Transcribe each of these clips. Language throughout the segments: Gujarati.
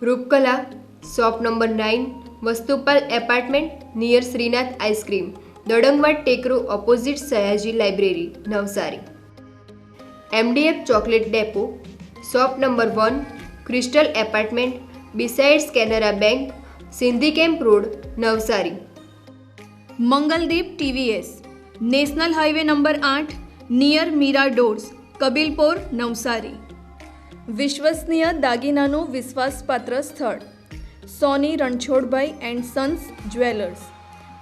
Roopkala, shop number 9, Vastupal apartment near Shrinath ice cream, Dadangwad Tekro opposite Sayaji library, Navsari. MDF chocolate depot, shop number 1, crystal apartment besides Canara bank, Sindhi camp road, Navsari. Mangaldeep TVS, national highway number 8 near Meera doors, Kabilpor, Navsari. विश्वसनीय दागीनाનું વિશ્વાસપાત્ર સ્થળ Soni Ranchhodbhai and sons jewellers,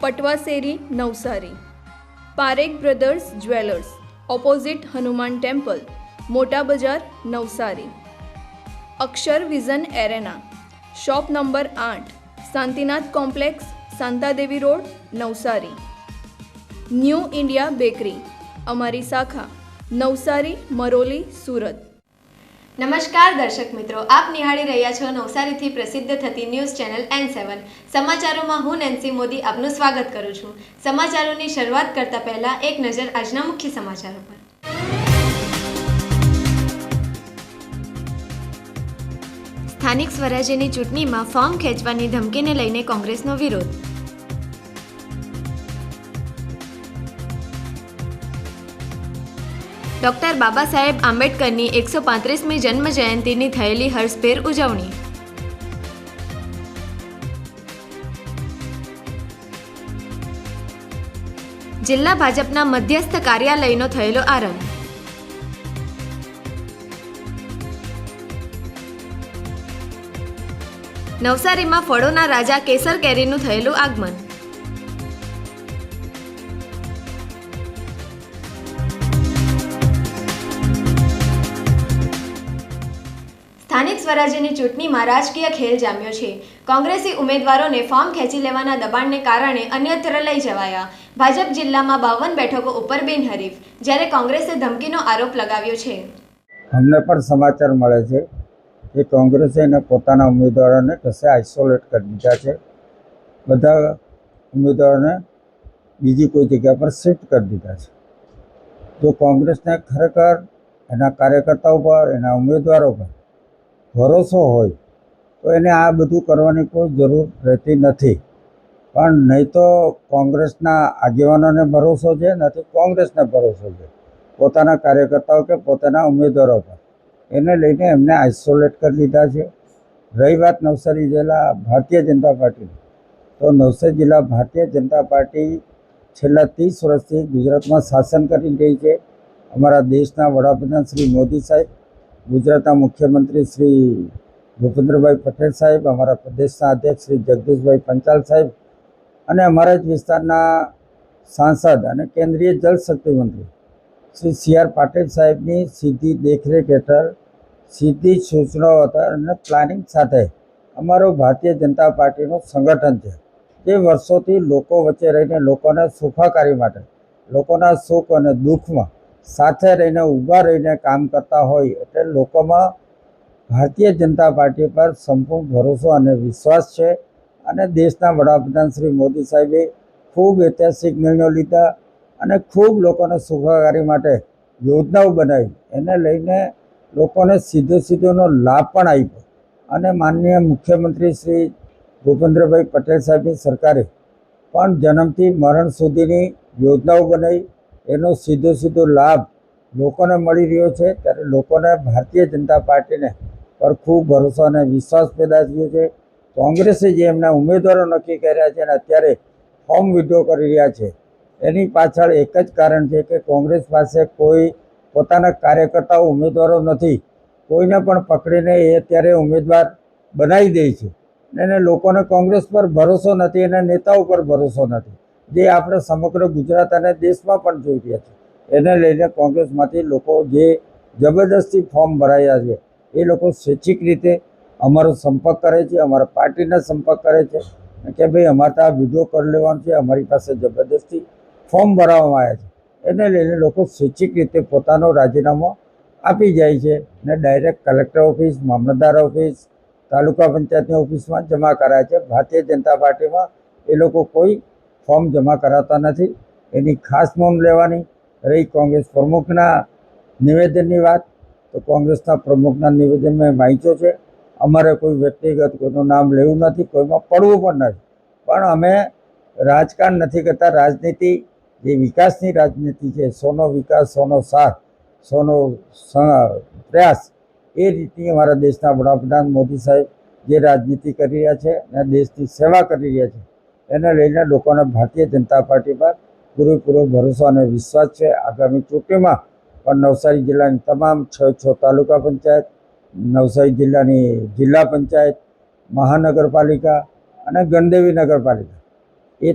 Patwa Sheri, Navsari. Parekh brothers jewellers, opposite Hanuman temple, Mota Bazar, Navsari. Akshar vision arena, shop number 8, Shantinath complex, Shantadevi road, Navsari. New India bakery, અમારી શાખા નવસારી, મરોલી, સુરત। નમસ્કાર દર્શક મિત્રો, આપ નિહાળી રહ્યા છો નવસારીથી પ્રસિદ્ધ થતી ન્યૂઝ ચેનલ N7 સમાચારોમાં હું નેન્સી મોદી આપનું સ્વાગત કરું છું। સમાચારોની શરૂઆત કરતા પહેલા એક નજર આજના મુખ્ય સમાચારો પર। સ્થાનિક સ્વરાજ્યની ચૂંટણીમાં ફોર્મ ખેંચવાની ધમકીને લઈને કોંગ્રેસનો વિરોધ। ડૉક્ટર બાબા સાહેબ આંબેડકરની 135મી જન્મ જયંતિની થયેલી હર્ષભેર ઉજવણી। જિલ્લા ભાજપના મધ્યસ્થ કાર્યાલયનો થયેલો આરંભ। નવસારીમાં ફળોના રાજા કેસર કેરીનું થયેલું આગમન। સ્થાનિક સ્વરાજ્યની ચૂંટણીમાં રાજકીય ખેલ જામ્યો છે। કોંગ્રેસી ઉમેદવારોને ફોર્મ ખેંચી લેવાના દબાણને કારણે અન્યત્ર લઈ જવાયા। ભાજપ જિલ્લામાં 52 બેઠકો ઉપર બિનહરીફ, જ્યારે કોંગ્રેસે ધમકીનો આરોપ લગાવ્યો છે। અમને પણ સમાચાર મળે છે કે કોંગ્રેસે પોતાના ઉમેદવારોને કશે આઇસોલેટ કરી દીધા છે, બધા ઉમેદવારોને બીજી કોઈ જગ્યા પર શિફ્ટ કરી દીધા છે। જો કોંગ્રેસને ખરેખર એના કાર્યકર્તાઓ પર, એના ઉમેદવારો પર ભરોસો હોય તો એને આ બધું કરવાની કોઈ જરૂર રહેતી નથી। પણ નહીં તો કોંગ્રેસના આગેવાનોને ભરોસો છે, નથી કોંગ્રેસને ભરોસો છે પોતાના કાર્યકર્તાઓ કે પોતાના ઉમેદવારો પર, એને લઈને એમને આઇસોલેટ કરી દીધા છે। રહી વાત નવસારી જિલ્લા ભારતીય જનતા પાર્ટીની, તો નવસારી જિલ્લા ભારતીય જનતા પાર્ટી છેલ્લા 30 વર્ષથી ગુજરાતમાં શાસન કરી રહી છે। અમારા દેશના વડાપ્રધાન શ્રી મોદી સાહેબ, ગુજરાતના મુખ્યમંત્રી શ્રી ભૂપેન્દ્રભાઈ પટેલ સાહેબ, અમારા પ્રદેશના અધ્યક્ષ શ્રી જગદીશભાઈ પંચાલ સાહેબ અને અમારા જ વિસ્તારના સાંસદ અને કેન્દ્રીય જળશક્તિ મંત્રી શ્રી CR પાટીલ સાહેબની સીધી દેખરેખ હેઠળ, સીધી સૂચનાઓ અને પ્લાનિંગ સાથે અમારું ભારતીય જનતા પાર્ટીનું સંગઠન છે, જે વર્ષોથી લોકો વચ્ચે રહીને લોકોને સુખાકારી માટે, લોકોના સુખ અને દુઃખમાં સાથે રહીને ઊભા રહીને કામ કરતા હોય, એટલે લોકોમાં ભારતીય જનતા પાર્ટી પર સંપૂર્ણ ભરોસો અને વિશ્વાસ છે। અને દેશના વડાપ્રધાન શ્રી મોદી સાહેબે ખૂબ ઐતિહાસિક નિર્ણયો લીધા અને ખૂબ લોકોને સુખાકારી માટે યોજનાઓ બનાવી, એને લઈને લોકોને સીધોનો લાભ પણ આપ્યો। અને માનનીય મુખ્યમંત્રી શ્રી ભૂપેન્દ્રભાઈ પટેલ સાહેબની સરકારે પણ જન્મથી મરણ સુધીની યોજનાઓ બનાવી, એનો સીધો લાભ લોકોને મળી રહ્યો છે। ત્યારે લોકોને ભારતીય જનતા પાર્ટીને પર ખૂબ ભરોસો અને વિશ્વાસ પેદા થયો છે। કોંગ્રેસે જે એમના ઉમેદવારો નક્કી કર્યા છે અને અત્યારે ફોર્મ વિડ્રો કરી રહ્યા છે, એની પાછળ એક જ કારણ છે કે કોંગ્રેસ પાસે કોઈ પોતાના કાર્યકર્તાઓ ઉમેદવારો નથી, કોઈને પણ પકડીને એ અત્યારે ઉમેદવાર બનાવી દે છે અને લોકોને કોંગ્રેસ પર ભરોસો નથી, એના નેતાઓ પર ભરોસો નથી, જે આપણે સમગ્ર ગુજરાત અને દેશમાં પણ જોઈ રહ્યા છે। એને લઈને કોંગ્રેસમાંથી લોકો જે જબરદસ્તી ફોર્મ ભરાયા છે, એ લોકો સ્વૈચ્છિક રીતે અમારો સંપર્ક કરે છે, અમારા પાર્ટીના સંપર્ક કરે છે કે ભાઈ અમારે તો આ વિડ્રો કરી લેવાનું છે, અમારી પાસે જબરદસ્તી ફોર્મ ભરાવવામાં આવ્યા છે। એને લઈને લોકો સ્વૈચ્છિક રીતે પોતાનો રાજીનામું આપી જાય છે ને ડાયરેક્ટ કલેક્ટર ઓફિસ, મામલતદાર ઓફિસ, તાલુકા પંચાયતની ઓફિસમાં જમા કરાય છે। ભારતીય જનતા પાર્ટીમાં એ લોકો કોઈ ફોર્મ જમા કરાવતા નથી, એની ખાસ નોંધ લેવાની। રહી કોંગ્રેસ પ્રમુખના નિવેદનની વાત, તો કોંગ્રેસના પ્રમુખના નિવેદન મેં વાંચ્યો છે અમારે કોઈ વ્યક્તિગત કોઈનું નામ લેવું નથી, કોઈમાં પડવું પણ નથી, પણ અમે રાજકારણ નથી કરતા. રાજનીતિ જે વિકાસની રાજનીતિ છે, સોનો વિકાસ, સોનો સાથ, સોનો પ્રયાસ, એ રીતની અમારા દેશના વડાપ્રધાન મોદી સાહેબ જે રાજનીતિ કરી રહ્યા છે અને દેશની સેવા કરી રહ્યા છે, એને લઈને લોકોને ભારતીય જનતા પાર્ટી પર પૂરેપૂરો ભરોસો અને વિશ્વાસ છે. આગામી ચૂંટણીમાં પણ નવસારી જિલ્લાની તમામ 6 તાલુકા પંચાયત, નવસારી જિલ્લાની જિલ્લા પંચાયત, મહાનગરપાલિકા અને ગણદેવી નગરપાલિકા, એ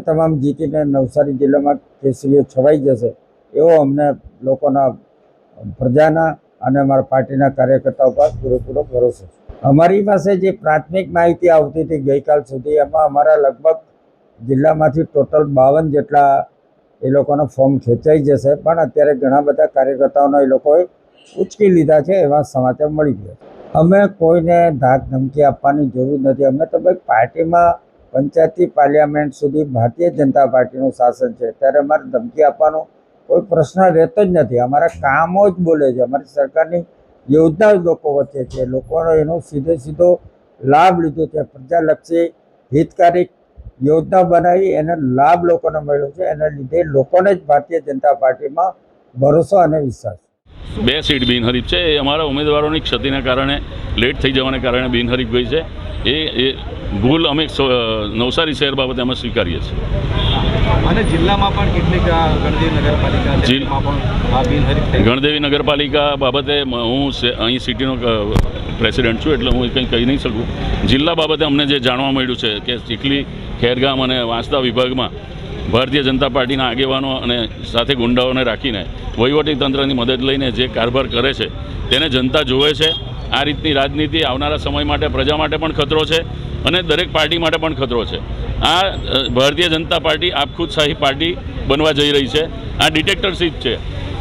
તમામ જીતીને નવસારી જિલ્લામાં કેસરીઓ છવાઈ જશે એવો અમને લોકોના, પ્રજાના અને અમારા પાર્ટીના કાર્યકર્તાઓ પર પૂરેપૂરો ભરોસો છે. અમારી પાસે જે પ્રાથમિક માહિતી આવતી હતી ગઈકાલ સુધી, એમાં અમારા લગભગ જિલ્લામાંથી ટોટલ 52 જેટલા એ લોકોના ફોર્મ ખેંચાઈ જશે, પણ અત્યારે ઘણા બધા કાર્યકર્તાઓને એ લોકોએ ઉચકી લીધા છે એવા સમાચાર મળી ગયા. અમે કોઈને ધાક ધમકી આપવાની જરૂર નથી. અમે તો ભાઈ પાર્ટીમાં પંચાયતથી પાર્લિયામેન્ટ સુધી ભારતીય જનતા પાર્ટીનું શાસન છે, ત્યારે અમારે ધમકી આપવાનો કોઈ પ્રશ્ન રહેતો જ નથી. અમારા કામો જ બોલે છે. અમારી સરકારની યોજના લોકો વચ્ચે છે, લોકોનો એનો સીધો લાભ લીધો છે. પ્રજાલક્ષી હિતકારી યોજના બનાવી એને લાભ લોકોને મળ્યો છે. એના લીધે લોકોને જ ભારતીય જનતા પાર્ટીમાં ભરોસો અને વિશ્વાસ. 2 સીટ બિનહરીફ છે. એ અમારા ઉમેદવારોની ક્ષતિના કારણે, લેટ થઈ જવાને કારણે બિનહરીફ ગઈ છે. એ ભૂલ અમે નવસારી શહેર બાબતે અમે સ્વીકારીએ છીએ. અને જિલ્લામાં પણ કેટલીક ગણદેવી નગરપાલિકા ગણદેવી નગરપાલિકા બાબતે હું અહીં સિટીનો પ્રેસિડેન્ટ છું, એટલે હું કંઈ કહી નહીં શકું. જિલ્લા બાબતે અમને જે જાણવા મળ્યું છે કે ચીખલી, ખેરગામ અને વાંસદા વિભાગમાં ભારતીય જનતા પાર્ટીના આગેવાનો અને સાથે ગુંડાઓને રાખીને વહીવટી તંત્રની મદદ લઈને જે કારભાર કરે છે તેને જનતા જોવે છે. આ રીતની રાજનીતિ આવનારા સમય માટે પ્રજા માટે પણ ખતરો છે અને દરેક પાર્ટી માટે પણ ખતરો છે. આ ભારતીય જનતા પાર્ટી આપખુદશાહી પાર્ટી બનવા જઈ રહી છે. આ ડિટેક્ટરશીપ છે.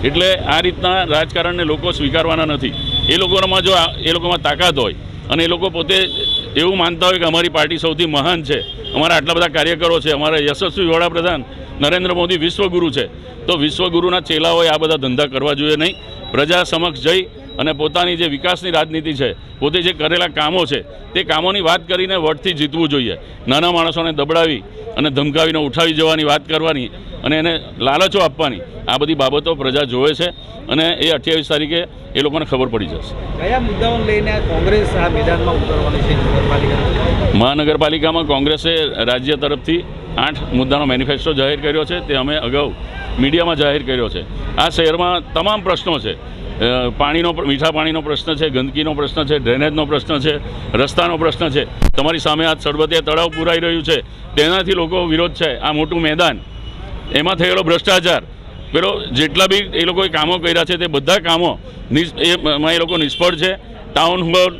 એટલે આ રીતના રાજકારણને લોકો સ્વીકારવાના નથી. એ લોકોમાં જો એ લોકોમાં તાકાત હોય અને એ લોકો પોતે એવું માનતા હોય કે અમારી પાર્ટી સૌથી મહાન છે, અમારા આટલા બધા કાર્યકરો છે, અમારા યશસ્વી વડાપ્રધાન નરેન્દ્ર મોદી વિશ્વગુરુ છે, તો વિશ્વગુરુના ચેલાઓએ આ બધા ધંધા કરવા જોઈએ નહીં. પ્રજા સમક્ષ જઈ અને પોતાની જે વિકાસની રાજનીતિ છે, પોતે જે કરેલા કામો છે, તે કામોની વાત કરીને વોટથી જીતવું જોઈએ. નાના માણસોને દબડાવી અને ધમકાવીને ઉઠાવી જવાની વાત કરવાની અને એને લાલચો આપવાની, આ બધી બાબતો પ્રજા જોવે છે અને એ 28 તારીખે એ લોકોને ખબર પડી જશે. કયા મુદ્દાઓને લઈને કોંગ્રેસ આ મેદાનમાં ઉતરવાની છે? મહાનગરપાલિકામાં કોંગ્રેસે રાજ્ય તરફથી 8 મુદ્દાનો મેનિફેસ્ટો જાહેર કર્યો છે. તે અમે અગાઉ મીડિયામાં જાહેર કર્યો છે. આ શહેરમાં તમામ પ્રશ્નો છે. મીઠા પાણીનો પ્રશ્ન છે, ગંદકીનો પ્રશ્ન છે, ડ્રેનેજનો પ્રશ્ન છે, રસ્તાનો પ્રશ્ન છે. તમારી સામે આ સળબતિયા તળાવ પૂરાઈ રહ્યું છે, તેનાથી લોકો વિરોધ છે. આ મોટું મેદાન, એમાં થયેલો ભ્રષ્ટાચાર, પેલો જેટલા બી એ લોકોએ કામો કર્યા છે તે બધા કામો એમાં એ લોકો નિષ્ફળ છે. ટાઉન હોલ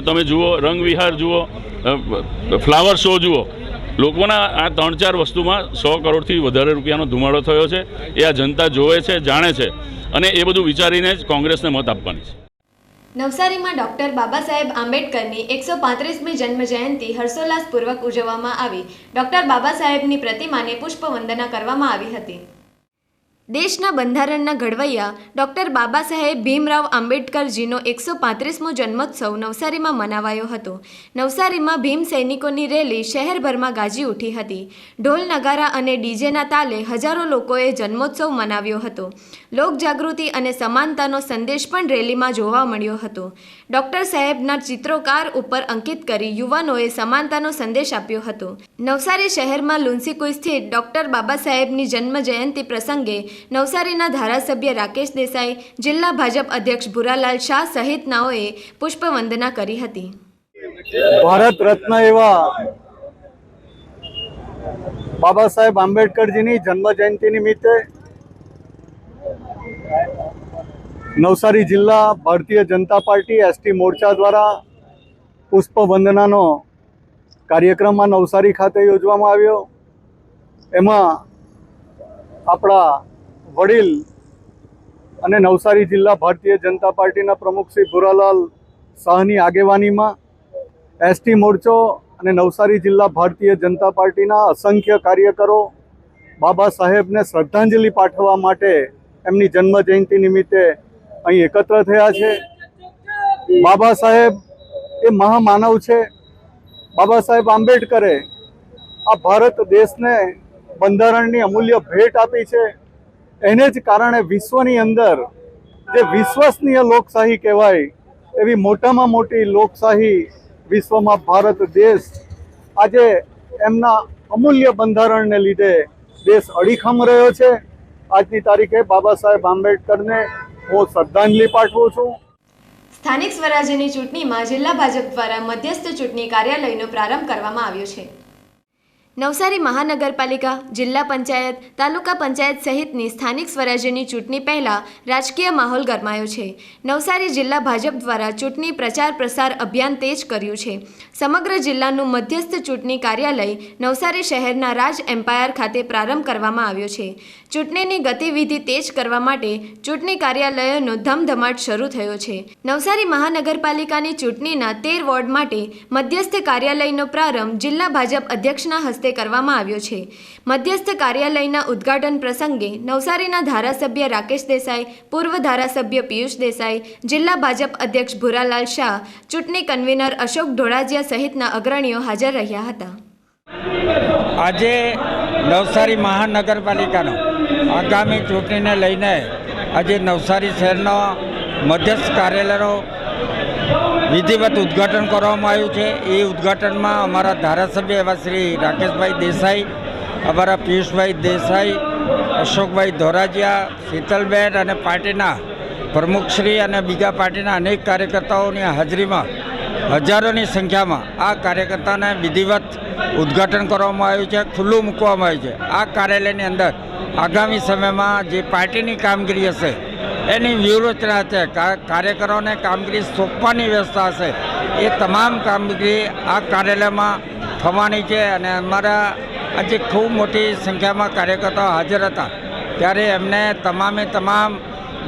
તમે જુઓ, રંગવિહાર જુઓ, ફ્લાવર શો જુઓ, લોકોના આ 3-4 વસ્તુમાં 100 કરોડથી વધારે રૂપિયાનો ધુમાડો થયો છે. એ આ જનતા જોવે છે, જાણે છે અને એ બધું વિચારીને જ કોંગ્રેસને મત આપવાની છે. નવસારીમાં ડોક્ટર બાબા સાહેબ આંબેડકરની 135મી જન્મ જયંતિ હર્ષોલ્લાસપૂર્વક ઉજવવામાં આવી. ડોક્ટર બાબા સાહેબની પ્રતિમાને પુષ્પવંદના કરવામાં આવી હતી. દેશના બંધારણના ઘડવૈયા ડોક્ટર બાબા સાહેબ ભીમરાવ આંબેડકરજીનો 135મો જન્મોત્સવ નવસારીમાં મનાવાયો હતો. નવસારીમાં ભીમ સૈનિકોની રેલી શહેરભરમાં ગાજી ઉઠી હતી. ઢોલ નગારા અને ડીજેના તાલે હજારો લોકોએ જન્મોત્સવ મનાવ્યો હતો. લોકજાગૃતિ અને સમાનતાનો સંદેશ પણ રેલીમાં જોવા મળ્યો હતો. ડોક્ટર સાહેબના ચિત્રોકાર ઉપર અંકિત કરી યુવાનોએ સમાનતાનો સંદેશ આપ્યો હતો. નવસારી શહેરમાં લુન્સીકુઈ સ્થિત ડોક્ટર બાબા સાહેબની જન્મ જયંતિ પ્રસંગે નવસારીના ધારાસભ્ય રાકેશ દેસાઈ, જિલ્લા ભાજપ અધ્યક્ષ ભુરાલાલ શાહ સહિતનાઓએ પુષ્પવંદના કરી હતી. ભારત રત્ન એવા બાબા સાહેબ આંબેડકરજીની જન્મ જયંતિ નિમિત્તે નવસારી જિલ્લા ભારતીય જનતા પાર્ટી એસટી મોરચા દ્વારા પુષ્પવંદનાનો કાર્યક્રમમાં નવસારી ખાતે યોજવામાં આવ્યો. એમાં આપણા વડીલ અને નવસારી જિલ્લા ભારતીય જનતા પાર્ટીના પ્રમુખ શ્રી ભુરાલાલ શાહની આગેવાનીમાં એસટી મોરચો અને નવસારી જિલ્લા ભારતીય જનતા પાર્ટીના અસંખ્ય કાર્યકરો બાબા સાહેબને શ્રદ્ધાંજલિ પાઠવવા માટે એમની જન્મ જયંતિ નિમિત્તે અહીં એકત્ર થયા છે. બાબા સાહેબ એ મહામાનવ છે. બાબા સાહેબ આંબેડકરે આ ભારત દેશને બંધારણની અમૂલ્ય ભેટ આપી છે. એને જ કારણે વિશ્વની અંદર જે વિશ્વસનીય લોકશાહી કહેવાય એવી મોટામાં મોટી લોકશાહી વિશ્વમાં ભારત દેશ આજે એમના અમૂલ્ય બંધારણને લીધે દેશ અડીખમ રહ્યો છે. આજની તારીખે બાબા સાહેબ આંબેડકરને હું શ્રદ્ધાંજલિ પાઠવું છું. સ્થાનિક સ્વરાજ્યની ચૂંટણીમાં જિલ્લા ભાજપ દ્વારા મધ્યસ્થ ચૂંટણી કાર્યાલયનો પ્રારંભ કરવામાં આવ્યો છે. નવસારી મહાનગરપાલિકા, જિલ્લા પંચાયત, તાલુકા પંચાયત સહિતની સ્થાનિક સ્વરાજ્યની ચૂંટણી પહેલા રાજકીય માહોલ ગરમાયો છે. નવસારી જિલ્લા ભાજપ દ્વારા ચૂંટણી પ્રચાર પ્રસાર અભિયાન તેજ કર્યું છે. સમગ્ર જિલ્લાનું મધ્યસ્થ ચૂંટણી કાર્યાલય નવસારી શહેરના રાજ એમ્પાયર ખાતે પ્રારંભ કરવામાં આવ્યો છે. ચૂંટણીની ગતિવિધિ તેજ કરવા માટે ચૂંટણી કાર્યાલયોનો ધમધમાટ શરૂ થયો છે. નવસારી મહાનગરપાલિકાની ચૂંટણીના 13 વોર્ડ માટે મધ્યસ્થ કાર્યાલયનો પ્રારંભ જિલ્લા ભાજપ અધ્યક્ષના હસ્તે કરવામાં આવ્યો છે. મધ્યસ્થ કાર્યાલયના ઉદ્ઘાટન પ્રસંગે નવસારીના ધારાસભ્ય રાકેશ દેસાઈ, પૂર્વ ધારાસભ્ય પિયુષ દેસાઈ, જિલ્લા ભાજપ અધ્યક્ષ ભૂરાલાલ શાહ, ચૂંટણી કન્વીનર અશોક ઢોળાજીયા સહિતના અગ્રણીઓ હાજર રહ્યા હતા. આજે નવસારી મહાનગરપાલિકાનો આગામી ચૂંટણીને લઈને આજે નવસારી શહેરનો મધ્યસ્થ કાર્યાલયનો વિધિવત ઉદ્ઘાટન કરવામાં આવ્યું છે. એ ઉદ્ઘાટનમાં અમારા ધારાસભ્ય એવા શ્રી રાકેશભાઈ દેસાઈ, અમારા પિયુષભાઈ દેસાઈ, અશોકભાઈ ધોરાજીયા, શીતલબેન અને પાર્ટીના પ્રમુખશ્રી અને બીજા પાર્ટીના અનેક કાર્યકર્તાઓની હાજરીમાં હજારોની સંખ્યામાં આ કાર્યકર્તાને વિધિવત ઉદ્ઘાટન કરવામાં આવ્યું છે, ખુલ્લું મૂકવામાં આવ્યું છે. આ કાર્યાલયની અંદર આગામી સમયમાં જે પાર્ટીની કામગીરી હશે એની વ્યૂહરચના છે, કાર્યકરોને કામગીરી સોંપવાની વ્યવસ્થા હશે, એ તમામ કામગીરી આ કાર્યાલયમાં થવાની છે. અને અમારા આજે ખૂબ મોટી સંખ્યામાં કાર્યકર્તાઓ હાજર હતા ત્યારે એમને તમામ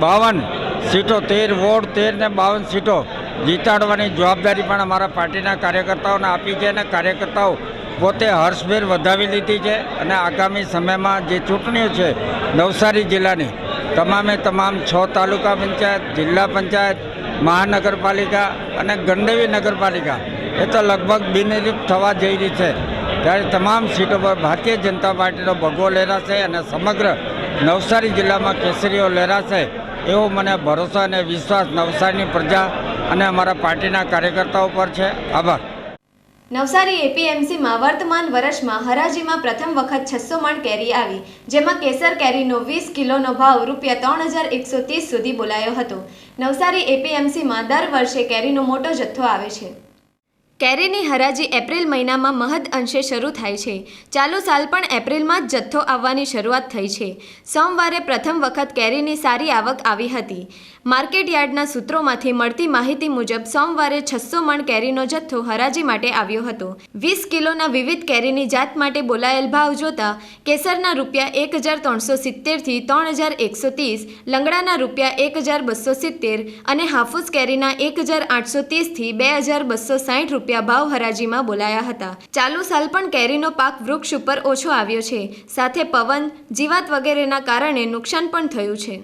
52 સીટો, 13 વોર્ડ, 13 ને 52 સીટો જીતાડવાની જવાબદારી પણ અમારા પાર્ટીના કાર્યકર્તાઓને આપી છે. અને કાર્યકર્તાઓ પોતે હર્ષભેર વધાવી લીધી છે. અને આગામી સમયમાં જે ચૂંટણીઓ છે નવસારી જિલ્લાની તમામ 6 તાલુકા પંચાયત, જિલ્લા પંચાયત, મહાનગરપાલિકા અને ગંડેવી નગરપાલિકા એ તો લગભગ બિનહરીફ થવા જઈ રહી છે. ત્યારે તમામ સીટો પર ભારતીય જનતા પાર્ટીનો ભગવો લહેરાશે અને સમગ્ર નવસારી જિલ્લામાં કેસરીઓ લહેરાશે એવો મને ભરોસો અને વિશ્વાસ નવસારીની પ્રજા અને અમારા પાર્ટીના કાર્યકર્તાઓ પર છે. આભાર. નવસારી એપીએમસીમાં વર્તમાન વર્ષમાં હરાજીમાં પ્રથમ વખત 600 મણ કેરી આવી, જેમાં કેસર કેરીનો 20 કિલોનો ભાવ ₹3130 સુધી બોલાયો હતો. નવસારી એપીએમસીમાં દર વર્ષે કેરીનો મોટો જથ્થો આવે છે. કેરીની હરાજી એપ્રિલ મહિનામાં મહદ અંશે શરૂ થાય છે. ચાલુ સાલ પણ એપ્રિલમાં જ જથ્થો આવવાની શરૂઆત થઈ છે. સોમવારે પ્રથમ વખત કેરીની સારી આવક આવી હતી. માર્કેટ યાર્ડના સૂત્રોમાંથી મળતી માહિતી મુજબ સોમવારે 600 મણ કેરીનો જથ્થો હરાજી માટે આવ્યો હતો. 20 કિલોના વિવિધ કેરીની જાત માટે બોલાયેલ ભાવ જોતા કેસરના ₹1370 થી ₹3130, લંગડાના ₹1270 અને હાફૂસ કેરીના ₹1830 થી ₹2260 ભાવ હરાજીમાં બોલાયા હતા. ચાલુ સાલ પણ કેરીનો પાક વૃક્ષ ઉપર ઓછો આવ્યો છે. સાથે પવન, જીવાત વગેરેના કારણે નુકસાન પણ થયું છે.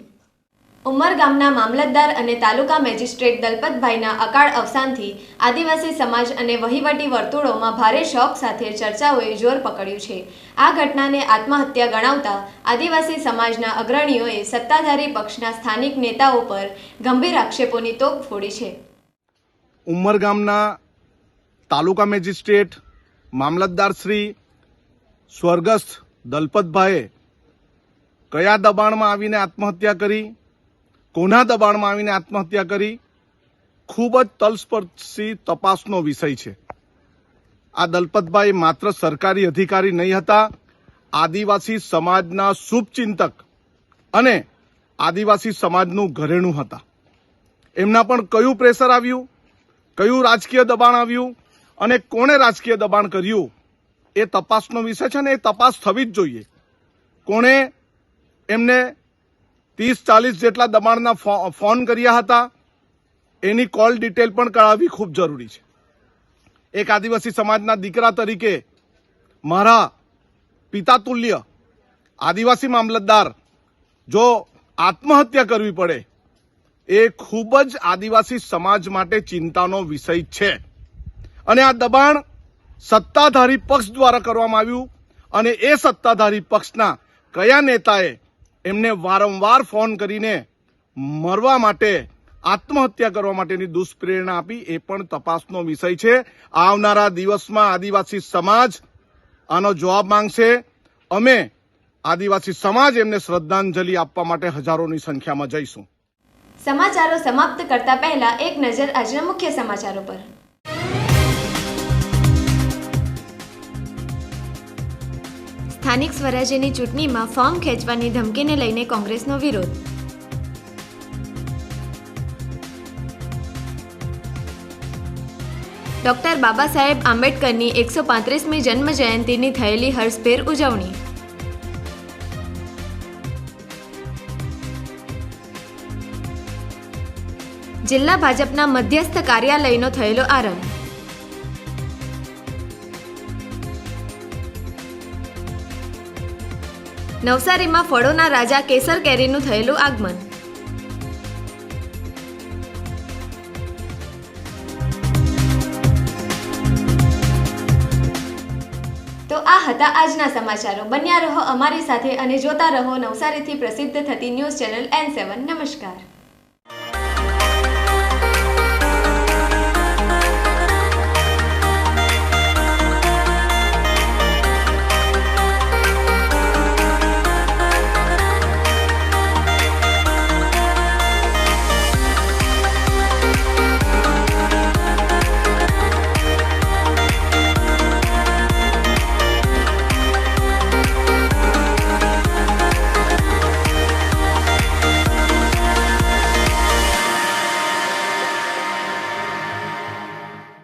ઉમરગામના મામલતદાર અને તાલુકા મેજિસ્ટ્રેટ દલપતભાઈના અકાળ અવસાનથી આદિવાસી સમાજ અને વહીવટી વર્તુળોમાં ભારે શોક સાથે ચર્ચાઓએ જોર પકડ્યું છે. આ ઘટનાને આત્મહત્યા ગણાવતા આદિવાસી સમાજના અગ્રણીઓએ સત્તાધારી પક્ષના સ્થાનિક નેતાઓ પર ગંભીર આક્ષેપોની તોપ ફોડી છે. ઉમરગામના તાલુકા મેજિસ્ટ્રેટ મામલતદાર શ્રી સ્વર્ગસ્થ દલપતભાઈએ કયા દબાણમાં આવીને આત્મહત્યા કરી, કોના દબાણમાં આવીને આત્મહત્યા કરી, ખૂબ જ તલસ્પર્શી તપાસનો વિષય છે. આ દલપતભાઈ માત્ર સરકારી અધિકારી નહીં હતા, આદિવાસી સમાજના શુભચિંતક અને આદિવાસી સમાજનું ઘરેણું હતા. એમના પણ કયું પ્રેશર આવ્યું, કયું રાજકીય દબાણ આવ્યું અને કોણે રાજકીય દબાણ કર્યું એ તપાસનો વિષય છે. ને એ તપાસ થવી જ જોઈએ. કોણે એમને 30-40 જેટલા દબાણના ફોન કર્યા હતા એની કોલ ડિટેલ પણ કરાવવી ખૂબ જરૂરી છે. એક આદિવાસી સમાજના દીકરા તરીકે મારા પિતાતુલ્ય આદિવાસી મામલતદાર જો આત્મહત્યા કરવી પડે એ ખૂબ જ આદિવાસી સમાજ માટે ચિંતાનો વિષય છે. અને આ દબાણ સત્તાધારી પક્ષ દ્વારા કરવામાં આવ્યું અને એ સત્તાધારી પક્ષના કયા નેતાએ એમને વારંવાર ફોન કરીને મરવા માટે, આત્મહત્યા કરવા માટેની દુષ્પ્રેરણા આપી એ પણ તપાસનો વિષય છે. આવનારા દિવસમાં આદિવાસી સમાજ આનો જવાબ માંગશે. અમે આદિવાસી સમાજ એમને શ્રદ્ધાંજલિ આપવા માટે હજારોની સંખ્યામાં જઈશું. સમાચારો સમાપ્ત કરતા પહેલા એક નજર આજના મુખ્ય સમાચારો પર. સ્થાનિક સ્વરાજ્યની ચૂંટણીમાં ફોર્મ ખેંચવાની ધમકીને લઈને કોંગ્રેસનો વિરોધ. ડોક્ટર બાબા સાહેબ આંબેડકરની 135મી જન્મ જયંતિની થયેલી હર્ષભેર ઉજવણી. જિલ્લા ભાજપના મધ્યસ્થ કાર્યાલયનો થયેલો આરંભ. નવસારીમાં ફળોના રાજા કેસર કેરીનું થયેલું આગમન. તો આ હતા આજના સમાચારો. બન્યા રહો અમારી સાથે અને જોતા રહો નવસારીથી પ્રસિદ્ધ થતી ન્યૂઝ ચેનલ N7. નમસ્કાર.